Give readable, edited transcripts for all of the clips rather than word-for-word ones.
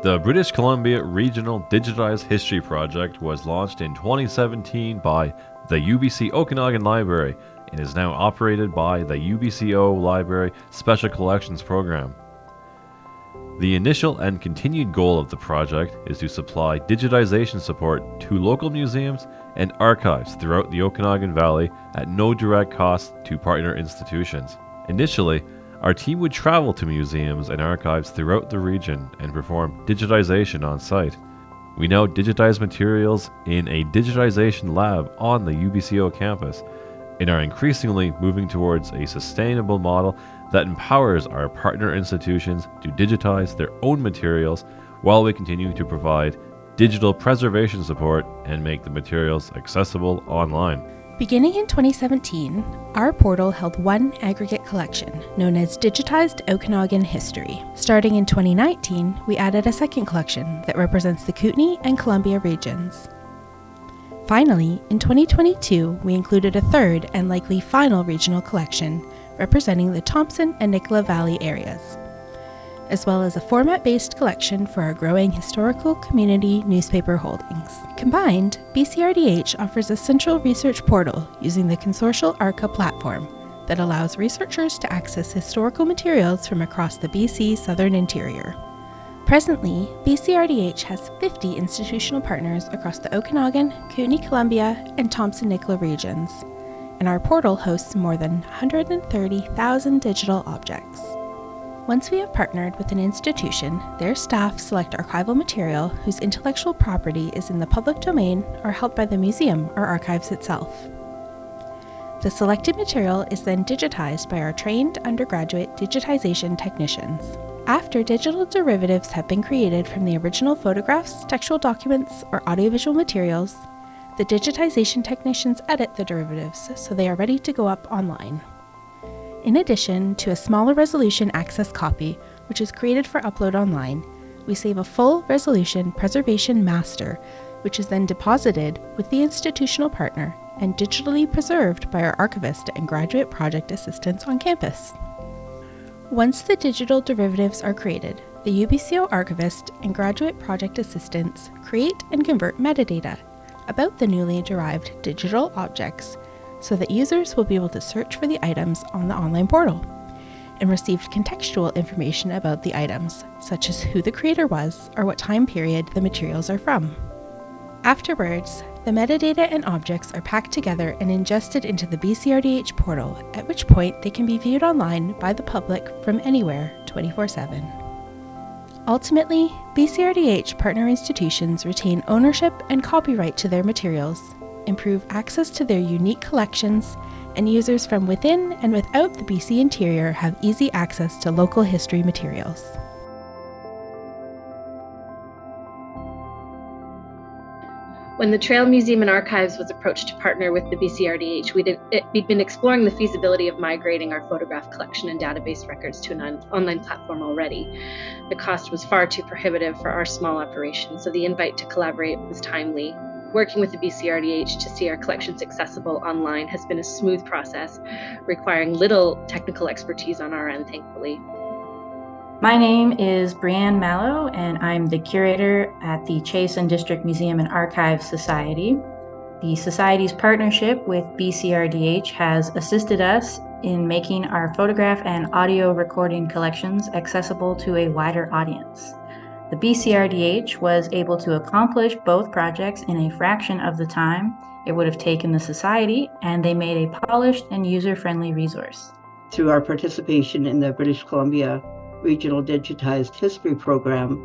The British Columbia Regional Digitized History project was launched in 2017 by the UBC Okanagan Library and is now operated by the UBCO Library Special Collections Program. The initial and continued goal of the project is to supply digitization support to local museums and archives throughout the Okanagan Valley at no direct cost to partner institutions. Initially, our team would travel to museums and archives throughout the region and perform digitization on site. We now digitize materials in a digitization lab on the UBCO campus and are increasingly moving towards a sustainable model that empowers our partner institutions to digitize their own materials while we continue to provide digital preservation support and make the materials accessible online. Beginning in 2017, our portal held one aggregate collection known as Digitized Okanagan History. Starting in 2019, we added a second collection that represents the Kootenay and Columbia regions. Finally, in 2022, we included a third and likely final regional collection representing the Thompson and Nicola Valley areas, as well as a format-based collection for our growing historical community newspaper holdings. Combined, BCRDH offers a central research portal using the consortial ARCA platform that allows researchers to access historical materials from across the BC southern interior. Presently, BCRDH has 50 institutional partners across the Okanagan, Kootenay-Columbia, and Thompson-Nicola regions, and our portal hosts more than 130,000 digital objects. Once we have partnered with an institution, their staff select archival material whose intellectual property is in the public domain or held by the museum or archives itself. The selected material is then digitized by our trained undergraduate digitization technicians. After digital derivatives have been created from the original photographs, textual documents, or audiovisual materials, the digitization technicians edit the derivatives so they are ready to go up online. In addition to a smaller resolution access copy, which is created for upload online, we save a full resolution preservation master, which is then deposited with the institutional partner and digitally preserved by our archivist and graduate project assistants on campus. Once the digital derivatives are created, the UBCO archivist and graduate project assistants create and convert metadata about the newly derived digital objects so that users will be able to search for the items on the online portal and receive contextual information about the items, such as who the creator was or what time period the materials are from. Afterwards, the metadata and objects are packed together and ingested into the BCRDH portal, at which point they can be viewed online by the public from anywhere 24/7. Ultimately, BCRDH partner institutions retain ownership and copyright to their materials, improve access to their unique collections, and users from within and without the BC interior have easy access to local history materials. When the Trail Museum and Archives was approached to partner with the BCRDH, we'd been exploring the feasibility of migrating our photograph collection and database records to an online platform already. The cost was far too prohibitive for our small operation, so the invite to collaborate was timely. Working with the BCRDH to see our collections accessible online has been a smooth process, requiring little technical expertise on our end, thankfully. My name is Brianne Mallow, and I'm the curator at the Chase and District Museum and Archives Society. The Society's partnership with BCRDH has assisted us in making our photograph and audio recording collections accessible to a wider audience. The BCRDH was able to accomplish both projects in a fraction of the time it would have taken the Society, and they made a polished and user-friendly resource. Through our participation in the British Columbia Regional Digitized History program,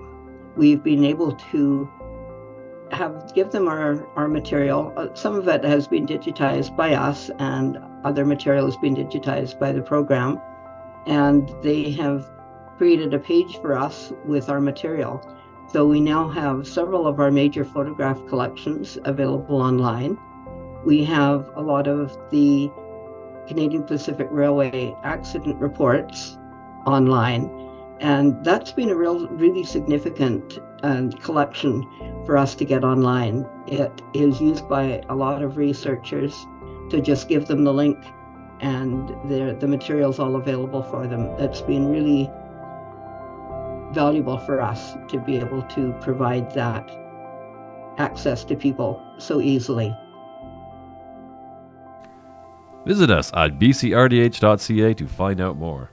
we've been able to give them our material. Some of it has been digitized by us, and other material has been digitized by the program. And they have created a page for us with our material. So we now have several of our major photograph collections available online. We have a lot of the Canadian Pacific Railway accident reports online. And that's been a really significant collection for us to get online. It is used by a lot of researchers to just give them the link and the material's all available for them. That's been really valuable for us to be able to provide that access to people so easily. Visit us at bcrdh.ca to find out more.